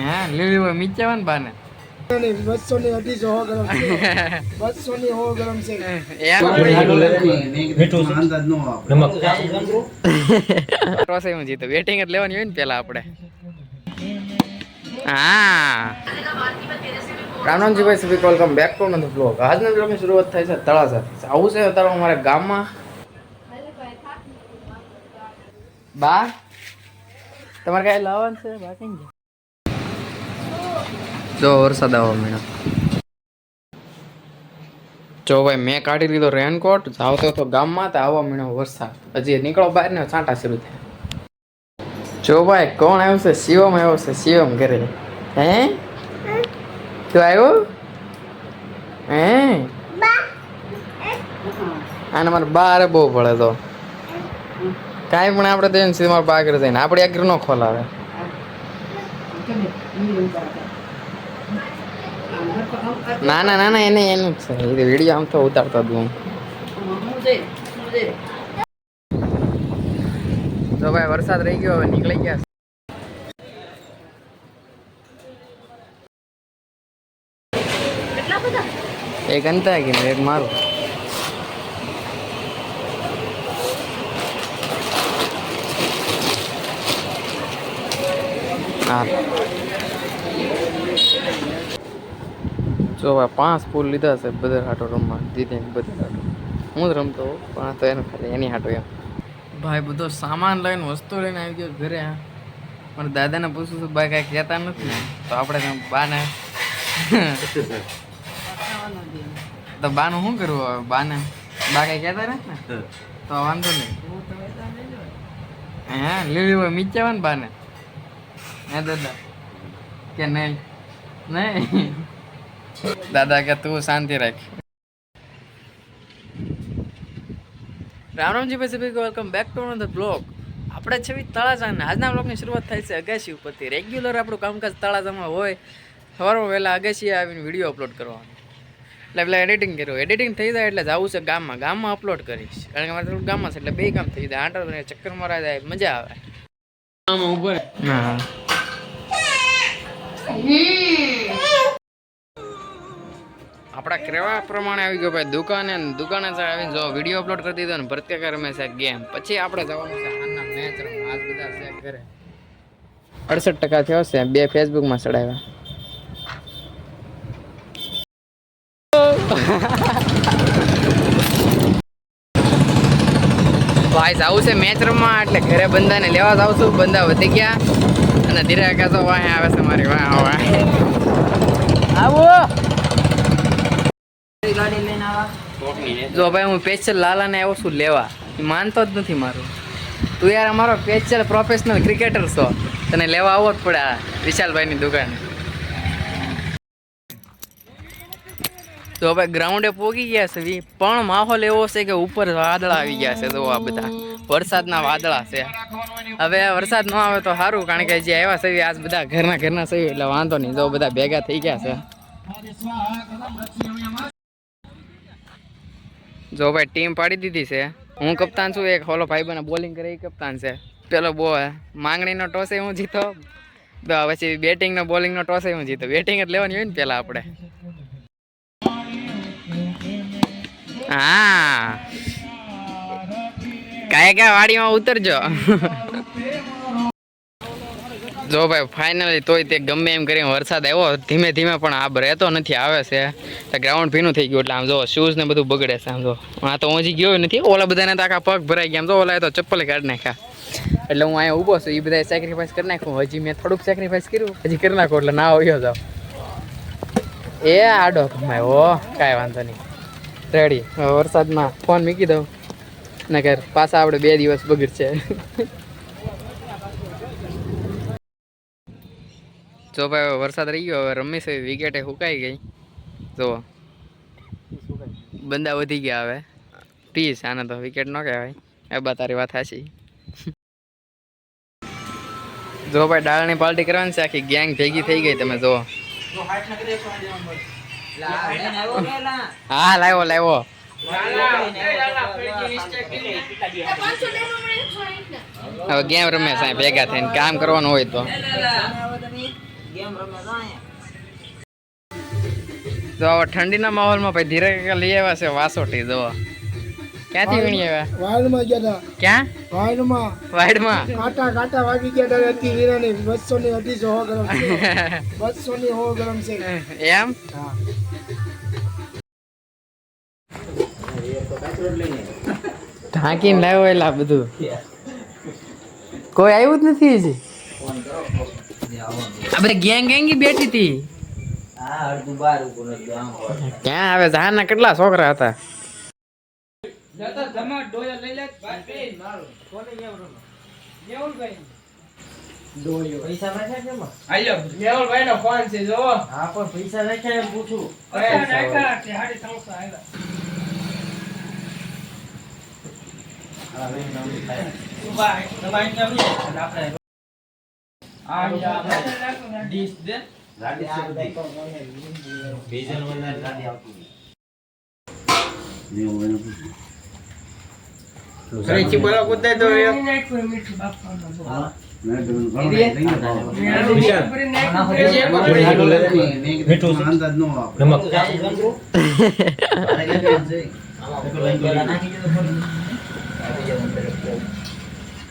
હા લીલી હોય મીચાવન બાને 200 ની 250 ગ્રામ છે 200 ની 100 ગ્રામ છે ટોસે જીતો વેટિંગ જ લેવાની હોય ને પેલા આપણે હા રામરામજી ભાઈ સભી welcome back to another blog આજના બ્લોગની શરૂઆત થાય છે તળાજાથી આવું છે અત્યારે અમારા ગામમાં બા તમારે કઈ લાવવાનું છે બા કઈ જો વરસાદ આવવા મીણો જો ભાઈ મેં કાઢી લીધો રેનકોટ આવતો તો ગામમાં તો આવવા મીણો વરસાદ હજી નીકળો બહાર ને છાંટા શરૂ થાય જો ભાઈ કોણ આવ્યું છે શિવમ આવ્યો છે શિવમ ઘરે હે તું આવ્યો હે આને મારે બારે બહુ પડે તો કાંઈ પણ આપણે તો સીધું મારા બા ઘરે જઈને આપણે આગળ ન ખોલાવે ના ના ના ના એને એનું જ છે વિડીયો આમ તો ઉતારતા દઉં તો ભાઈ વરસાદ રહી ગયો હવે નીકળી ગયા એક અંતા કે એક મારું હા જો ભાઈ 5 ફૂલ લીધા છે બધા હાટો રમવા દીધી બધા હાટો હું જ રમતો પણ તો એનું ખાલી એની હાટો એમ ભાઈ બધો સામાન લઈને વસ્તુ લઈને આવી ગયો ઘરે પણ દાદાને પૂછું છું ભાઈ કાંઈ કહેતા નથી ને તો આપણે બાને તો બાનું શું કરવું હવે બાને બા કાંઈ કહેતા નથી ને તો વાંધો નહીં હે લીલી હોય મીચાવા ને બાને હે દાદા કે નહીં નહીં દાદા કે તું શાંતિ રાખ રામરામજી ભાઈ સભી welcome back to another blog આપણે છે તળાજાને આજના બ્લોગની શરૂઆત થાય છે અગાશી ઉપરથી રેગ્યુલર આપણું કામકાજ તળાજામાં હોય સવારમાં વહેલા અગાશી આવીને વિડીયો અપલોડ કરવાનો એટલે પેલા એડિટિંગ કર્યું એડિટિંગ થઈ જાય એટલે જવું છે ગામમાં અપલોડ કરીશ કારણ કે મારે થોડું ગામમાં છે એટલે બે કામ થઈ જાય આંટો ચક્કર મારા જાય મજા આવે હા આપણા કેવા પ્રમાણે આવી ગયો ભાઈ દુકાને આવીને જો વિડીયો અપલોડ કરી દીધો ને પ્રત્યેક રમે છે ગેમ પછી આપણે જવાનું છે આના મેચ રમવા આજ બધા છે ઘરે 68% થયો છે 2 ફેસબુકમાં ચડાવ્યા ભાઈ જવું છે મેચ રમવા એટલે ઘરે બંદાને લેવા જાવ છું બંદા વધી ગયા અને ધીરે આગળ તો વાહ આવે છે મારી વાહ વાહ આવો જો ભાઈ હું સ્પેશિયલ લાલાને આવ્યો છું લેવા એ માનતો જ નથી મારું તું યાર અમારો સ્પેશિયલ પ્રોફેશનલ ક્રિકેટર છો તને લેવા આવવો જ પડે આ વિશાલભાઈની દુકાને તો ભાઈ ગ્રાઉન્ડે પોગી ગયા છે પણ માહોલ એવો છે કે ઉપર વાદળા આવી ગયા છે તો આ બધા વરસાદના વાદળા છે હવે વરસાદ ન આવે તો સારું કારણ કે જે આવ્યા છે આજ બધા ઘરના છે એટલે વાંધો નહીં તો બધા ભેગા થઈ ગયા છે જો ભાઈ ટીમ પાડી દીધી છે હું કપ્તાન છું એક હોલો ભાઈ બને બોલિંગ કરે એ કપ્તાન છે પેલો માંગણીનો ટોસ હું જીતો પછી બેટિંગનો બોલિંગનો ટોસ હું જીતો બેટિંગ જ લેવાની હોય ને પેલા આપણે હા કયા વાડીમાં ઉતરજો જો ભાઈ ફાઇનલી તોય તે ગમે એમ કરીને વરસાદ આવ્યો ધીમે ધીમે પણ આ રહેતો નથી આવે છે તો ગ્રાઉન્ડ ભીનું થઈ ગયું એટલે આમ જો શૂઝ ને બધું બગડે છે આમ જો આ તો હજી ગયો નથી ઓલા બધાને તો આખા પગ ભરાઈ ગયા આમ જો ઓલા તો ચપ્પલ કાઢી નાખ્યા એટલે હું અહીંયા ઊભો છું એ બધા સેક્રિફાઈસ કરી નાખું હજી મેં થોડુંક સેક્રિફાઈસ કર્યું હજી કરી નાખું એટલે ના આવ્યો જાવ એ આડો કમાય ઓ કાંઈ વાંધો નહીં રેડી વરસાદમાં ફોન મૂકી દઉં ને કે પાછા આપણે 2 દિવસ બગડશે જો ભાઈ વરસાદ રહી ગયો હવે રમી છે વિકેટે સુકાઈ ગઈ જો બંદા વધી ગયા હવે 30 આને તો વિકેટ ન કહેવાય એ બા તારી વાત સાચી જો ભાઈ ડાળની પાર્ટી કરવાની છે આખી ગેંગ ભેગી થઈ ગઈ તમે જો હા લાવ્યો હવે ગેમ રમે સાહેબ ભેગા થઈને કામ કરવાનું હોય તો જો હવે ઠંડીના માહોલમાં ભાઈ ધીરે કાકા લઈ આવ્યા છે વાસોટી જો ક્યાંથી વીણી આવ્યા વાયરમાં ગયા હતા ક્યાં વાયરમાં વાઈડમાં કાંટા વાગી ગયા હતા અતિ વીરાની 200 ની 250 ગ્રામ છે 200 ની 100 ગ્રામ છે એમ હા ઢાંકીને લાવ્યો એટલે આ બધું કોઈ આવ્યું જ નથી હજી આ બધી ગેંગી બેઠી હતી ક્યાં આવે જહાના કેટલા છોકરા હતા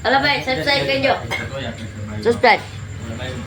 Halo, baik, subscribe kan, Jo? Subscribe.